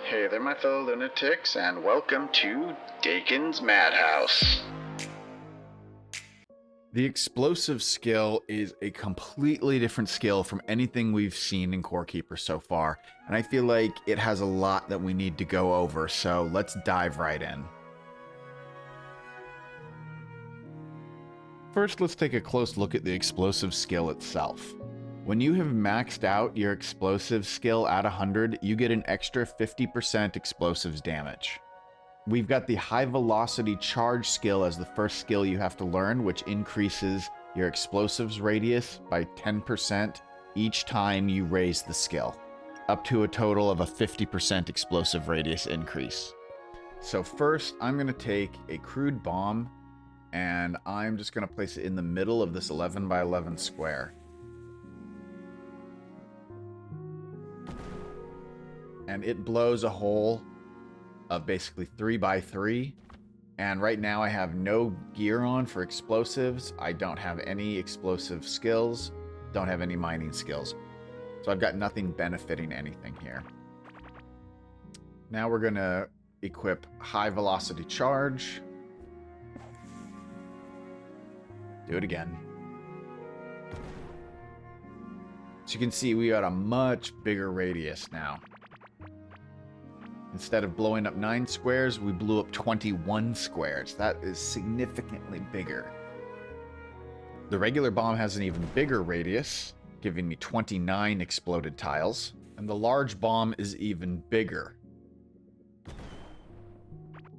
Hey there, my fellow lunatics, and welcome to Dakon's Madhouse. The explosive skill is a completely different skill from anything we've seen in Corekeeper so far, and I feel like it has a lot that we need to go over, so let's dive right in. First, let's take a close look at the explosive skill itself. When you have maxed out your explosive skill at 100, you get an extra 50% explosives damage. We've got the high velocity charge skill as the first skill you have to learn, which increases your explosives radius by 10% each time you raise the skill, up to a total of a 50% explosive radius increase. So first, I'm going to take a crude bomb, and I'm just going to place it in the middle of this 11 by 11 square. And it blows a hole of basically 3 by 3. And right now I have no gear on for explosives. I don't have any explosive skills, don't have any mining skills. So I've got nothing benefiting anything here. Now we're going to equip high velocity charge. Do it again. So you can see we got a much bigger radius now. Instead of blowing up 9 squares, we blew up 21 squares. That is significantly bigger. The regular bomb has an even bigger radius, giving me 29 exploded tiles. And the large bomb is even bigger,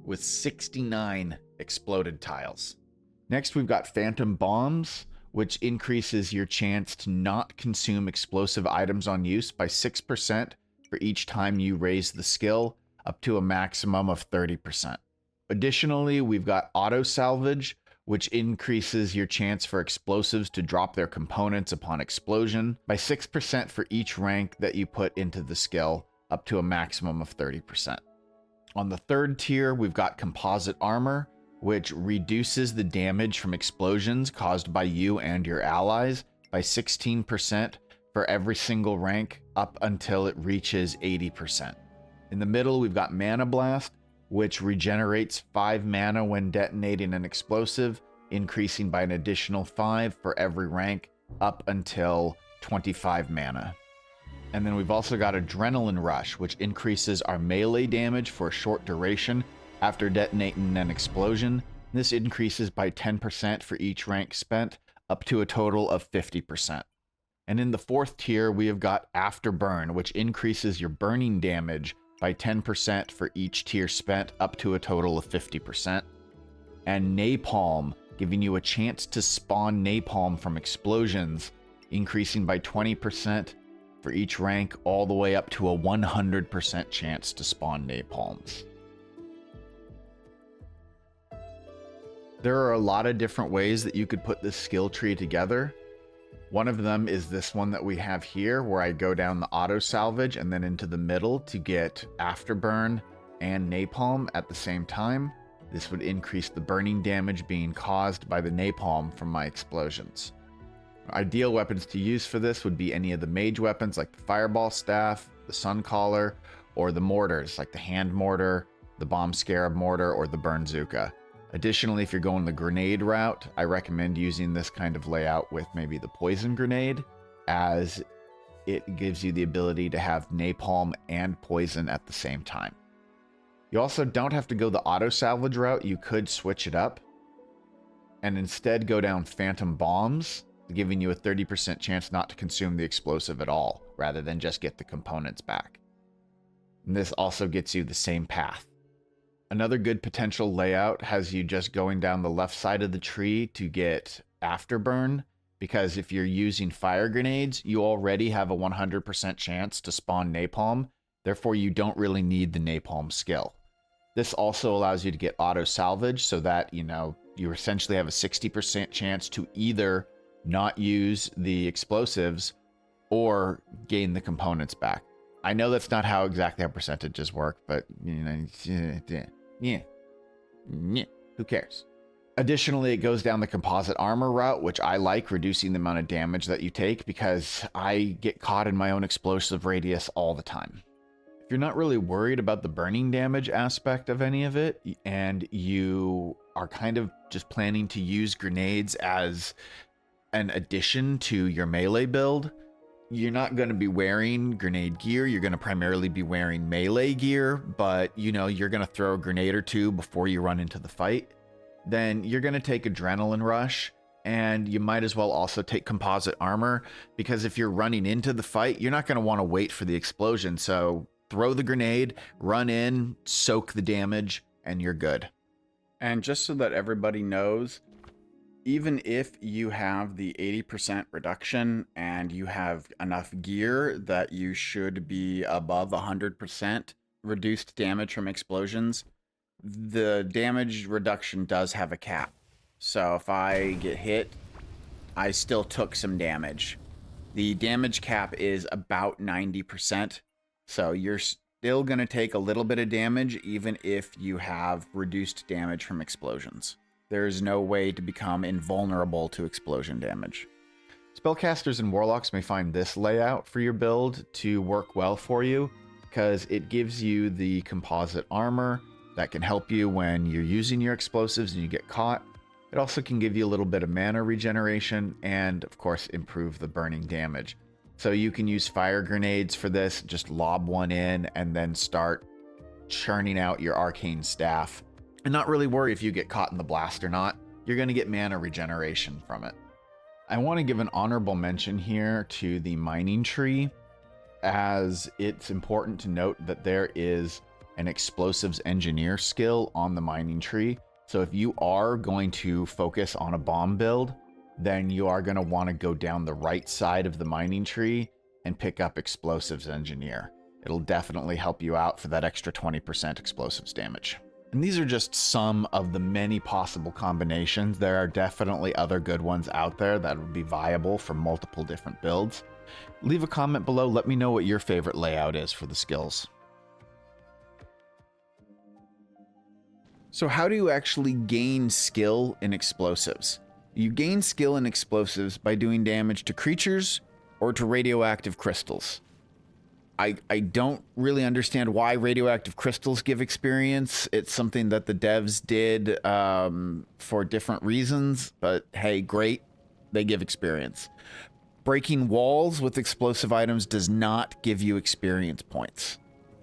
with 69 exploded tiles. Next, we've got phantom bombs, which increases your chance to not consume explosive items on use by 6% for each time you raise the skill, up to a maximum of 30%. Additionally, we've got auto salvage, which increases your chance for explosives to drop their components upon explosion by 6% for each rank that you put into the skill, up to a maximum of 30%. On the third tier, we've got composite armor, which reduces the damage from explosions caused by you and your allies by 16% for every single rank up until it reaches 80%. In the middle, we've got Mana Blast, which regenerates 5 mana when detonating an explosive, increasing by an additional 5 for every rank up until 25 mana. And then we've also got Adrenaline Rush, which increases our melee damage for a short duration after detonating an explosion. This increases by 10% for each rank spent, up to a total of 50%. And in the fourth tier, we have got Afterburn, which increases your burning damage by 10% for each tier spent, up to a total of 50%. And Napalm, giving you a chance to spawn napalm from explosions, increasing by 20% for each rank, all the way up to a 100% chance to spawn napalms. There are a lot of different ways that you could put this skill tree together. One of them is this one that we have here, where I go down the auto salvage and then into the middle to get afterburn and napalm at the same time. This would increase the burning damage being caused by the napalm from my explosions. Ideal weapons to use for this would be any of the mage weapons like the fireball staff, the sun collar, or the mortars like the hand mortar, the bomb scarab mortar, or the burnzooka. Additionally, if you're going the grenade route, I recommend using this kind of layout with maybe the poison grenade, as it gives you the ability to have napalm and poison at the same time. You also don't have to go the auto salvage route. You could switch it up and instead go down phantom bombs, giving you a 30% chance not to consume the explosive at all, rather than just get the components back. And this also gets you the same path. Another good potential layout has you just going down the left side of the tree to get afterburn, because if you're using fire grenades, you already have a 100% chance to spawn napalm, therefore you don't really need the napalm skill. This also allows you to get auto salvage, so that, you essentially have a 60% chance to either not use the explosives or gain the components back. I know that's not how percentages work, but yeah, who cares? Additionally, it goes down the composite armor route, which I like, reducing the amount of damage that you take because I get caught in my own explosive radius all the time. If you're not really worried about the burning damage aspect of any of it, and you are kind of just planning to use grenades as an addition to your melee build, you're not going to be wearing grenade gear. You're going to primarily be wearing melee gear, but you know, you're going to throw a grenade or two before you run into the fight. Then you're going to take adrenaline rush, and you might as well also take composite armor, because if you're running into the fight, you're not going to want to wait for the explosion. So throw the grenade, run in, soak the damage, and you're good. And just so that everybody knows, even if you have the 80% reduction and you have enough gear that you should be above 100% reduced damage from explosions, the damage reduction does have a cap. So if I get hit, I still took some damage. The damage cap is about 90%. So you're still going to take a little bit of damage even if you have reduced damage from explosions. There's no way to become invulnerable to explosion damage. Spellcasters and warlocks may find this layout for your build to work well for you, because it gives you the composite armor that can help you when you're using your explosives and you get caught. It also can give you a little bit of mana regeneration and, of course, improve the burning damage. So you can use fire grenades for this, just lob one in and then start churning out your arcane staff. And not really worry if you get caught in the blast or not. You're going to get mana regeneration from it. I want to give an honorable mention here to the mining tree, as it's important to note that there is an explosives engineer skill on the mining tree. So if you are going to focus on a bomb build, then you are going to want to go down the right side of the mining tree and pick up explosives engineer. It'll definitely help you out for that extra 20% explosives damage. And these are just some of the many possible combinations. There are definitely other good ones out there that would be viable for multiple different builds. Leave a comment below. Let me know what your favorite layout is for the skills. So how do you actually gain skill in explosives? You gain skill in explosives by doing damage to creatures or to radioactive crystals. I don't really understand why radioactive crystals give experience. It's something that the devs did for different reasons, but hey, great, they give experience. Breaking walls with explosive items does not give you experience points.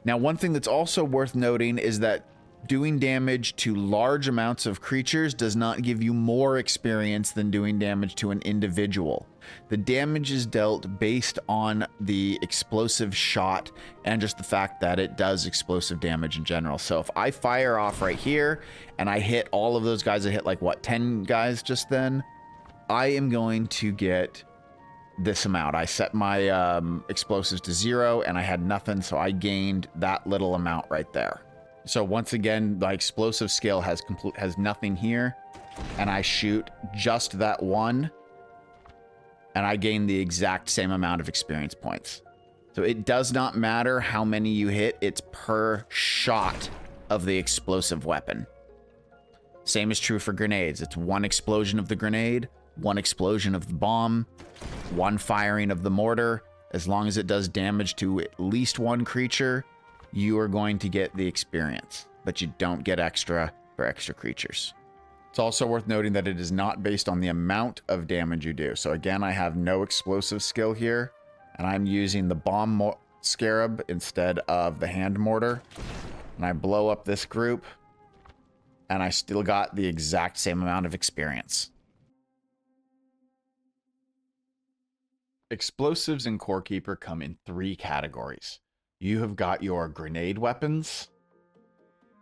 Now, one thing that's also worth noting is that doing damage to large amounts of creatures does not give you more experience than doing damage to an individual. The damage is dealt based on the explosive shot and just the fact that it does explosive damage in general. So if I fire off right here and I hit all of those guys, I hit like what, 10 guys just then, I am going to get this amount. I set my explosives to 0 and I had nothing, so I gained that little amount right there. So once again, my explosive skill has nothing here, and I shoot just that one, and I gain the exact same amount of experience points. So it does not matter how many you hit, it's per shot of the explosive weapon. Same is true for grenades. It's one explosion of the grenade, one explosion of the bomb, one firing of the mortar. As long as it does damage to at least one creature, you are going to get the experience, but you don't get extra for extra creatures. It's also worth noting that it is not based on the amount of damage you do. So again, I have no explosive skill here, and I'm using the bomb scarab instead of the hand mortar. And I blow up this group, and I still got the exact same amount of experience. Explosives in Corekeeper come in 3 categories. You have got your grenade weapons,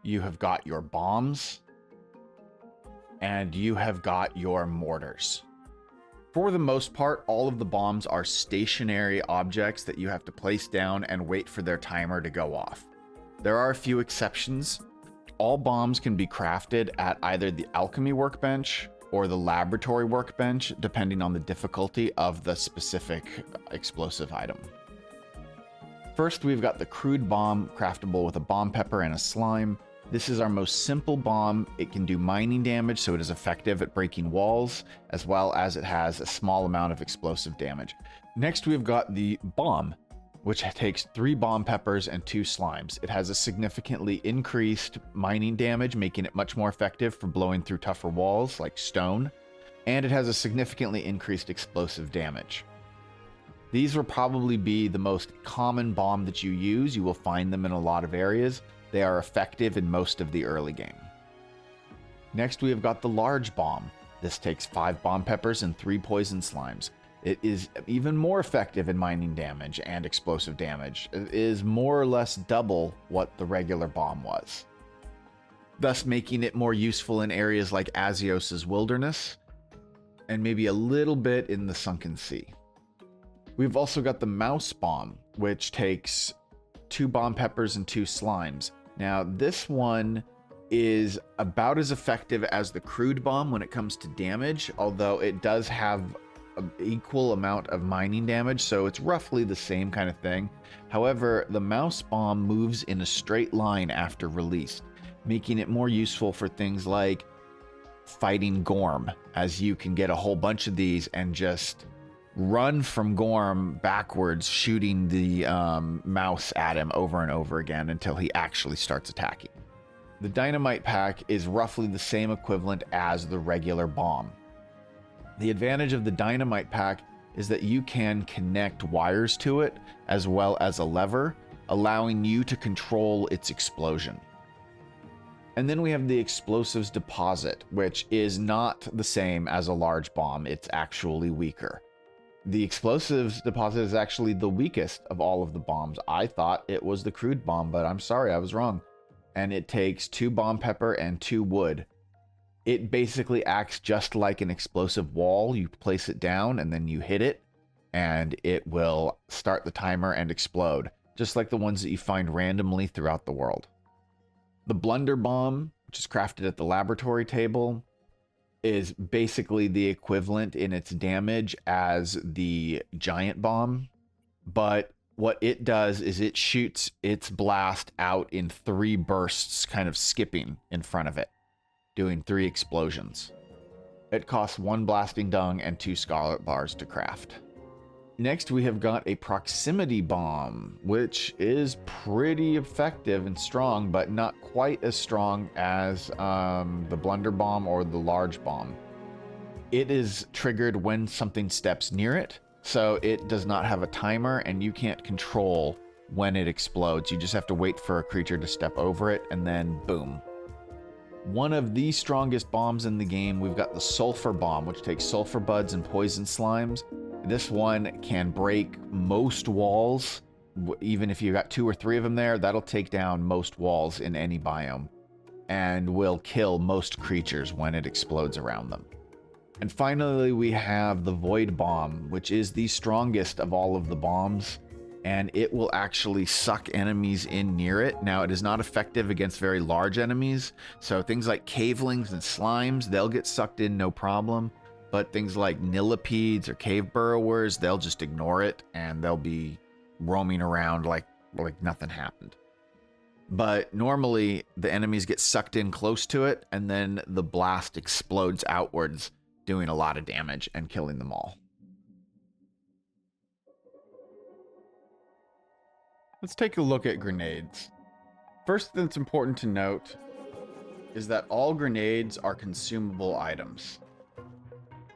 you have got your bombs, and you have got your mortars. For the most part, all of the bombs are stationary objects that you have to place down and wait for their timer to go off. There are a few exceptions. All bombs can be crafted at either the alchemy workbench or the laboratory workbench, depending on the difficulty of the specific explosive item. First, we've got the crude bomb, craftable with a bomb pepper and a slime. This is our most simple bomb. It can do mining damage, so it is effective at breaking walls, as well as it has a small amount of explosive damage. Next, we've got the bomb. which takes 3 bomb peppers and 2 slimes. It has a significantly increased mining damage, making it much more effective for blowing through tougher walls like stone, and it has a significantly increased explosive damage. These will probably be the most common bomb that you use. You will find them in a lot of areas. They are effective in most of the early game. Next, we have got the large bomb. This takes 5 bomb peppers and 3 poison slimes. It is even more effective in mining damage and explosive damage. It is more or less double what the regular bomb was, thus making it more useful in areas like Azios's wilderness and maybe a little bit in the Sunken Sea. We've also got the mouse bomb, which takes 2 bomb peppers and 2 slimes. Now, this one is about as effective as the crude bomb when it comes to damage, although it does have an equal amount of mining damage, so it's roughly the same kind of thing. However, the mouse bomb moves in a straight line after release, making it more useful for things like fighting Gorm, as you can get a whole bunch of these and just run from Gorm backwards, shooting the mouse at him over and over again until he actually starts attacking. The dynamite pack is roughly the same equivalent as the regular bomb. The advantage of the dynamite pack is that you can connect wires to it as well as a lever, allowing you to control its explosion. And then we have the explosives deposit, which is not the same as a large bomb. It's actually weaker. The explosives deposit is actually the weakest of all of the bombs. I thought it was the crude bomb, but I'm sorry, I was wrong. And it takes 2 bomb pepper and 2 wood. It basically acts just like an explosive wall. You place it down and then you hit it, and it will start the timer and explode, just like the ones that you find randomly throughout the world. The blunder bomb, which is crafted at the laboratory table, is basically the equivalent in its damage as the giant bomb, but what it does is it shoots its blast out in 3 bursts, kind of skipping in front of it, doing 3 explosions. It costs 1 blasting dung and 2 scarlet bars to craft. Next, we have got a proximity bomb, which is pretty effective and strong, but not quite as strong as the blunder bomb or the large bomb. It is triggered when something steps near it, so it does not have a timer, and you can't control when it explodes. You just have to wait for a creature to step over it, and then boom. One of the strongest bombs in the game, we've got the sulfur bomb, which takes sulfur buds and poison slimes. This one can break most walls. Even if you got 2 or 3 of them there, that'll take down most walls in any biome and will kill most creatures when it explodes around them. And finally, we have the void bomb, which is the strongest of all of the bombs, and it will actually suck enemies in near it. Now, it is not effective against very large enemies, so things like cavelings and slimes, they'll get sucked in no problem. But things like millipedes or cave burrowers, they'll just ignore it and they'll be roaming around like nothing happened. But normally the enemies get sucked in close to it, and then the blast explodes outwards, doing a lot of damage and killing them all. Let's take a look at grenades. First thing that's important to note is that all grenades are consumable items.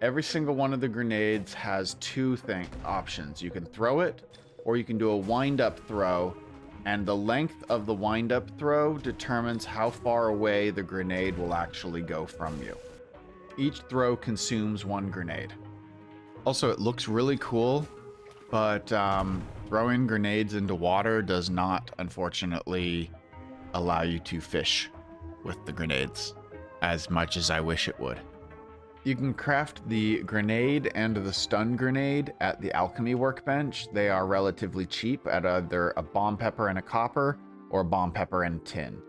Every single one of the grenades has 2 options. You can throw it, or you can do a wind-up throw, and the length of the wind-up throw determines how far away the grenade will actually go from you. Each throw consumes 1 grenade. Also, it looks really cool, but throwing grenades into water does not, unfortunately, allow you to fish with the grenades as much as I wish it would. You can craft the grenade and the stun grenade at the alchemy workbench. They are relatively cheap at either a bomb pepper and a copper or a bomb pepper and tin.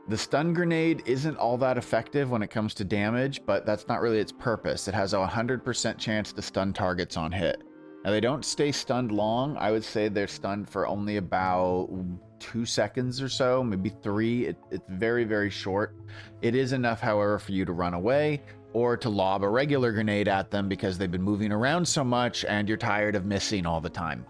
The stun grenade isn't all that effective when it comes to damage, but that's not really its purpose. It has a 100% chance to stun targets on hit. Now, they don't stay stunned long. I would say they're stunned for only about 2 seconds or so, maybe 3. It's very, very short. It is enough, however, for you to run away or to lob a regular grenade at them because they've been moving around so much and you're tired of missing all the time.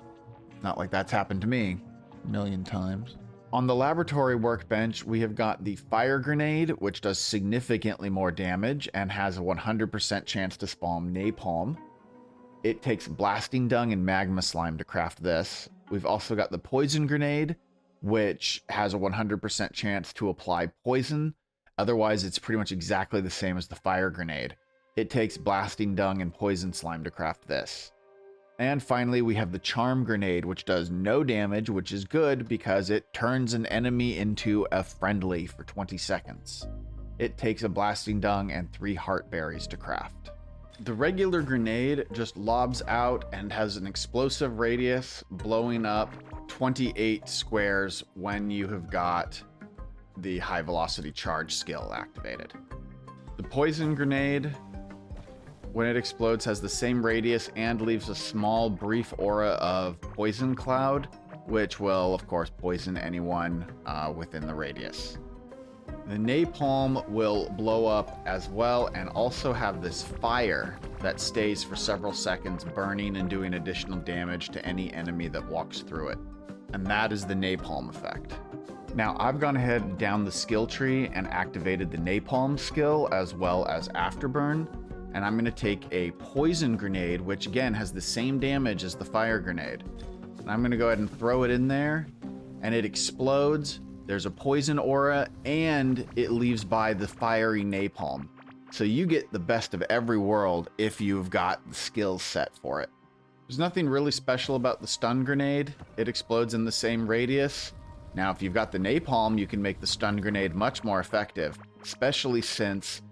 Not like that's happened to me a million times. On the laboratory workbench, we have got the fire grenade, which does significantly more damage and has a 100% chance to spawn napalm. It takes blasting dung and magma slime to craft this. We've also got the poison grenade, which has a 100% chance to apply poison. Otherwise, it's pretty much exactly the same as the fire grenade. It takes blasting dung and poison slime to craft this. And finally, we have the charm grenade, which does no damage, which is good because it turns an enemy into a friendly for 20 seconds. It takes a blasting dung and 3 heart berries to craft. The regular grenade just lobs out and has an explosive radius, blowing up 28 squares when you have got the high velocity charge skill activated. The poison grenade, when it explodes, has the same radius and leaves a small brief aura of poison cloud, which will of course poison anyone within the radius. The napalm will blow up as well and also have this fire that stays for several seconds, burning and doing additional damage to any enemy that walks through it. And that is the napalm effect. Now, I've gone ahead down the skill tree and activated the napalm skill as well as afterburn. And I'm going to take a poison grenade, which again has the same damage as the fire grenade. And I'm going to go ahead and throw it in there, and it explodes. There's a poison aura, and it leaves by the fiery napalm. So you get the best of every world if you've got the skills set for it. There's nothing really special about the stun grenade. It explodes in the same radius. Now, if you've got the napalm, you can make the stun grenade much more effective, especially since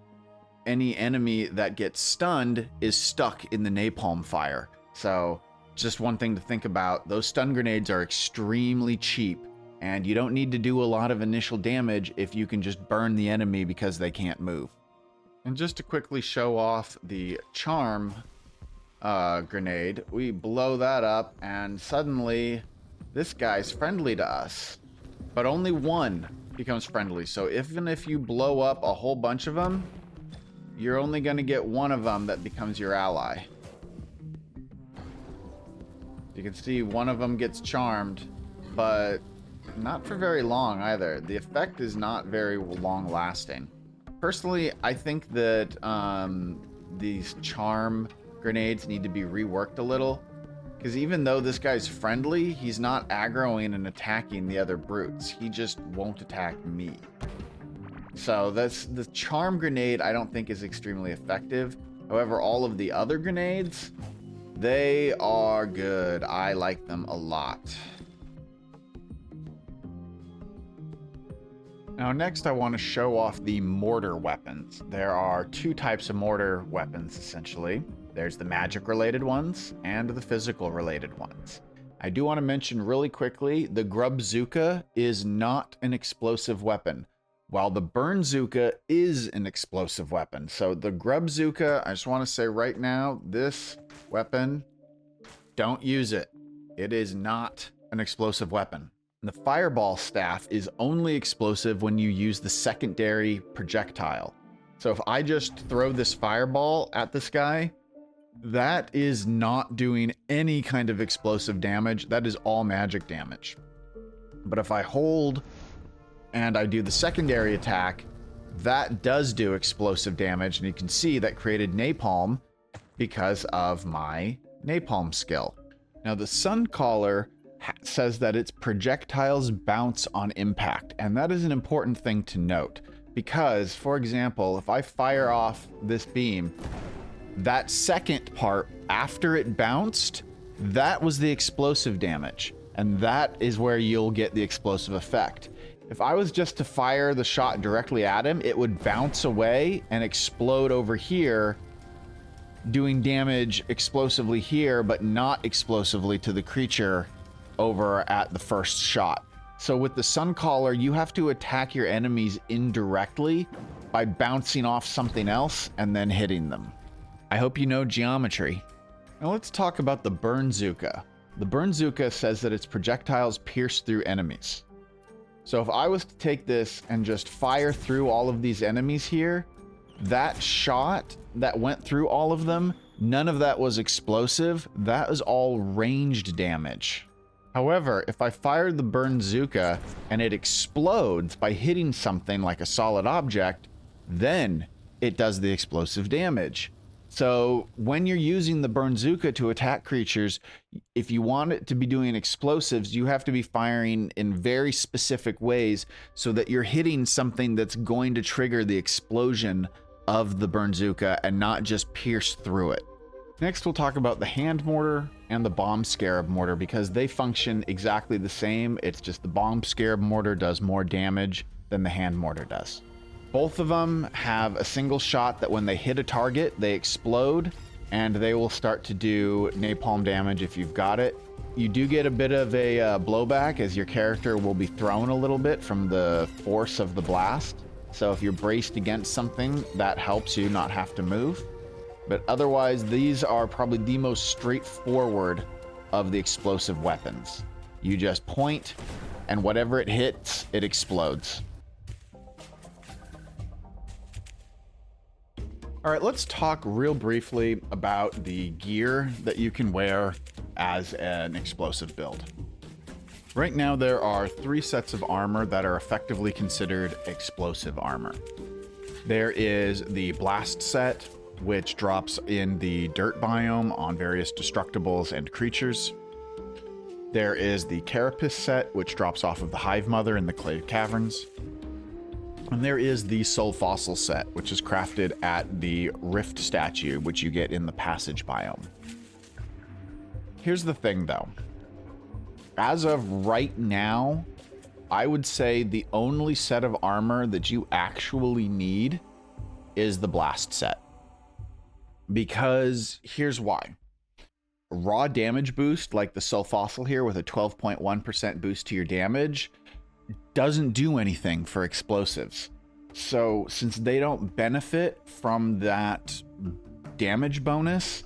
any enemy that gets stunned is stuck in the napalm fire. So just one thing to think about, those stun grenades are extremely cheap, and you don't need to do a lot of initial damage if you can just burn the enemy because they can't move. And just to quickly show off the charm grenade, we blow that up and suddenly this guy's friendly to us, but only one becomes friendly. So even if you blow up a whole bunch of them, you're only going to get one of them that becomes your ally. You can see one of them gets charmed, but not for very long either. The effect is not very long lasting. Personally, I think that these charm grenades need to be reworked a little, because even though this guy's friendly, he's not aggroing and attacking the other brutes. He just won't attack me. So that's the charm grenade. I don't think is extremely effective. However, all of the other grenades, they are good. I like them a lot. Now next I want to show off the mortar weapons. There are 2 types of mortar weapons essentially. There's the magic related ones and the physical related ones. I do want to mention really quickly, the grubzooka is not an explosive weapon, while the burnzooka is an explosive weapon. So the grubzooka, I just want to say right now, this weapon, don't use it. It is not an explosive weapon. And the fireball staff is only explosive when you use the secondary projectile. So if I just throw this fireball at this guy, that is not doing any kind of explosive damage. That is all magic damage. But if I hold and I do the secondary attack, that does do explosive damage. And you can see that created napalm because of my napalm skill. Now the Suncaller says that its projectiles bounce on impact. And that is an important thing to note because, for example, if I fire off this beam, that second part after it bounced, that was the explosive damage. And that is where you'll get the explosive effect. If I was just to fire the shot directly at him, it would bounce away and explode over here, doing damage explosively here, but not explosively to the creature over at the first shot. So with the Suncaller, you have to attack your enemies indirectly by bouncing off something else and then hitting them. I hope you know geometry. Now let's talk about the burnzooka. The burnzooka says that its projectiles pierce through enemies. So if I was to take this and just fire through all of these enemies here, that shot that went through all of them, none of that was explosive. That was all ranged damage. However, if I fire the Burnzooka and it explodes by hitting something like a solid object, then it does the explosive damage. So when you're using the Burnzooka to attack creatures, if you want it to be doing explosives, you have to be firing in very specific ways so that you're hitting something that's going to trigger the explosion of the Burnzooka and not just pierce through it. Next, we'll talk about the hand mortar and the bomb scarab mortar because they function exactly the same. It's just the bomb scarab mortar does more damage than the hand mortar does. Both of them have a single shot that when they hit a target, they explode and they will start to do napalm damage if you've got it. You do get a bit of a blowback as your character will be thrown a little bit from the force of the blast. So if you're braced against something, that helps you not have to move. But otherwise, these are probably the most straightforward of the explosive weapons. You just point, and whatever it hits, it explodes. All right, let's talk real briefly about the gear that you can wear as an explosive build. Right now, there are 3 sets of armor that are effectively considered explosive armor. There is the blast set, which drops in the dirt biome on various destructibles and creatures. There is the carapace set, which drops off of the hive mother in the clay caverns. And there is the soul fossil set, which is crafted at the rift statue, which you get in the passage biome. Here's the thing though. As of right now, I would say the only set of armor that you actually need is the blast set. Because here's why. Raw damage boost, like the soul fossil here with a 12.1% boost to your damage, doesn't do anything for explosives. So since they don't benefit from that damage bonus,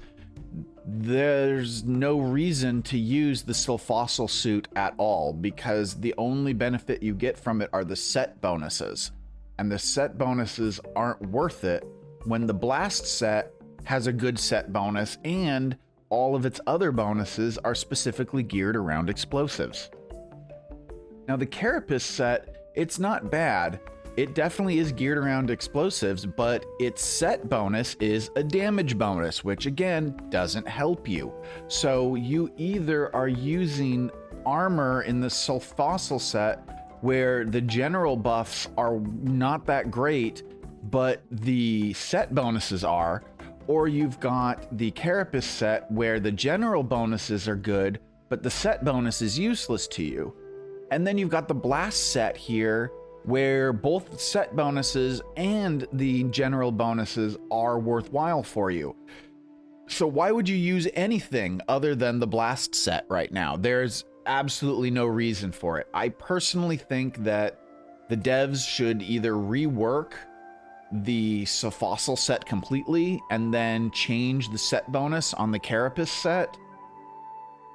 there's no reason to use the soul fossil suit at all, because the only benefit you get from it are the set bonuses. And the set bonuses aren't worth it when the blast set has a good set bonus and all of its other bonuses are specifically geared around explosives. Now the carapace set, it's not bad. It definitely is geared around explosives, but its set bonus is a damage bonus, which again doesn't help you. So you either are using armor in the soul fossil set where the general buffs are not that great, but the set bonuses are, or you've got the carapace set where the general bonuses are good, but the set bonus is useless to you. And then you've got the blast set here where both the set bonuses and the general bonuses are worthwhile for you. So why would you use anything other than the blast set right now? There's absolutely no reason for it. I personally think that the devs should either rework the fossil set completely and then change the set bonus on the carapace set,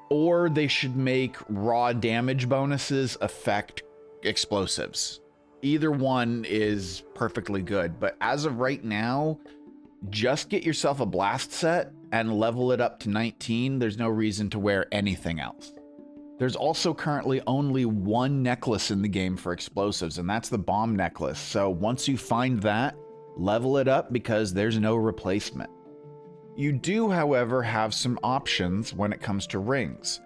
or they should make raw damage bonuses affect explosives. Either one is perfectly good, but as of right now, just get yourself a blast set and level it up to 19. There's no reason to wear anything else. There's also currently only one necklace in the game for explosives, and that's the bomb necklace. So once you find that, level it up because there's no replacement. You do, however, have some options when it comes to rings.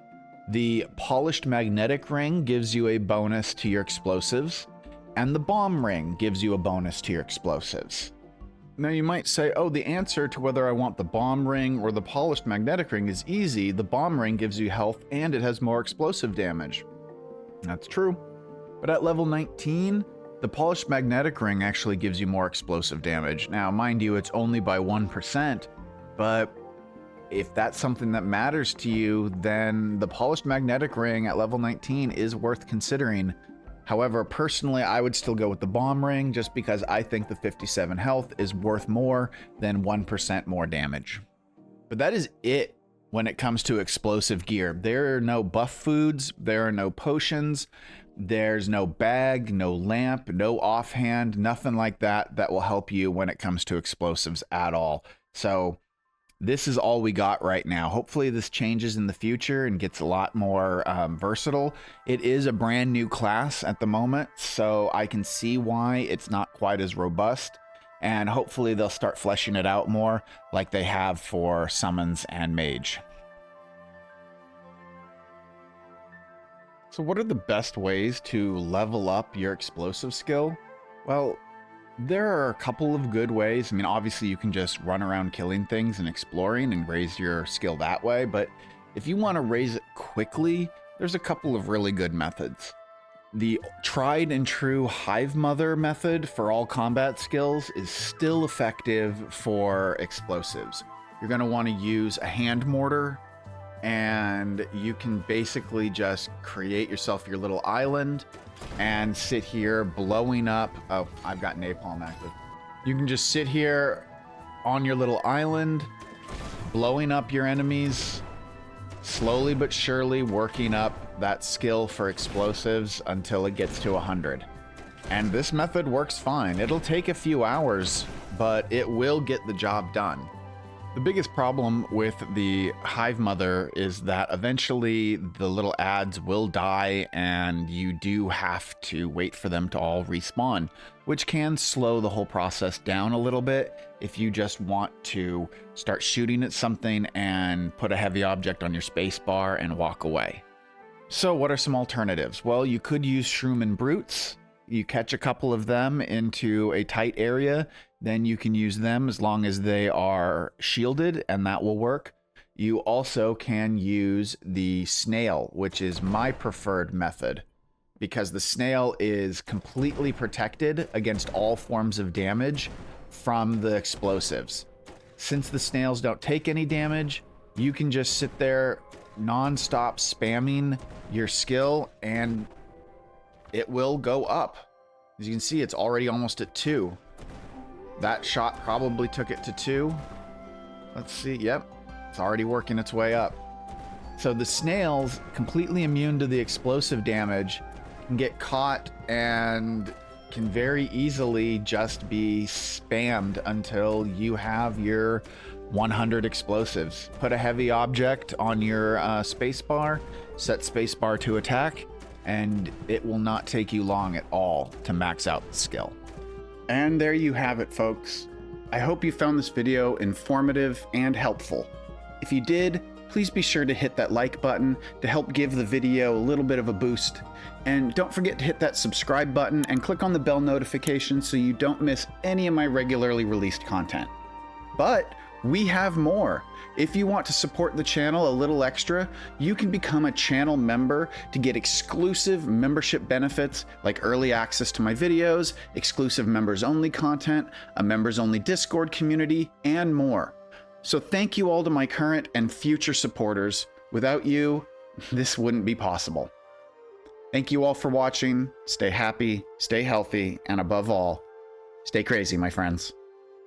The polished magnetic ring gives you a bonus to your explosives, and the bomb ring gives you a bonus to your explosives. Now you might say, oh, the answer to whether I want the bomb ring or the polished magnetic ring is easy. The bomb ring gives you health and it has more explosive damage. That's true. But at level 19, the polished magnetic ring actually gives you more explosive damage. Now, mind you, it's only by 1%, but if that's something that matters to you, then the polished magnetic ring at level 19 is worth considering. However, personally, I would still go with the bomb ring just because I think the 57 health is worth more than 1% more damage. But that is it when it comes to explosive gear. There are no buff foods, there are no potions, there's no bag, no lamp, no offhand, nothing like that that will help you when it comes to explosives at all. So this is all we got right now. Hopefully this changes in the future and gets a lot more versatile. It is a brand new class at the moment, so I can see why it's not quite as robust. And hopefully they'll start fleshing it out more like they have for Summons and Mage. So what are the best ways to level up your explosive skill? Well, there are a couple of good ways. I mean, obviously you can just run around killing things and exploring and raise your skill that way, but if you want to raise it quickly, there's a couple of really good methods. The tried and true Hive Mother method for all combat skills is still effective for explosives. You're going to want to use a hand mortar, and you can basically just create yourself your little island and sit here blowing up. Oh, I've got napalm active. You can just sit here on your little island, blowing up your enemies, slowly but surely working up that skill for explosives until it gets to 100. And this method works fine. It'll take a few hours, but it will get the job done. The biggest problem with the Hive Mother is that eventually the little ads will die and you do have to wait for them to all respawn, which can slow the whole process down a little bit if you just want to start shooting at something and put a heavy object on your spacebar and walk away. So what are some alternatives? Well, you could use Shroom and Brutes. You catch a couple of them into a tight area, then you can use them as long as they are shielded, and that will work. You also can use the Snail, which is my preferred method, because the Snail is completely protected against all forms of damage from the explosives. Since the Snails don't take any damage, you can just sit there non-stop spamming your skill and it will go up. As you can see, it's already almost at 2. That shot probably took it to 2. Let's see. Yep. It's already working its way up. So the snails, completely immune to the explosive damage, can get caught and can very easily just be spammed until you have your 100 explosives. Put a heavy object on your spacebar, set spacebar to attack, and it will not take you long at all to max out the skill. And there you have it, folks. I hope you found this video informative and helpful. If you did, please be sure to hit that like button to help give the video a little bit of a boost. And don't forget to hit that subscribe button and click on the bell notification so you don't miss any of my regularly released content. But we have more. If you want to support the channel a little extra, you can become a channel member to get exclusive membership benefits like early access to my videos, exclusive members only content, a members only Discord community, and more. So thank you all to my current and future supporters. Without you, this wouldn't be possible. Thank you all for watching. Stay happy, stay healthy, and above all, stay crazy, my friends.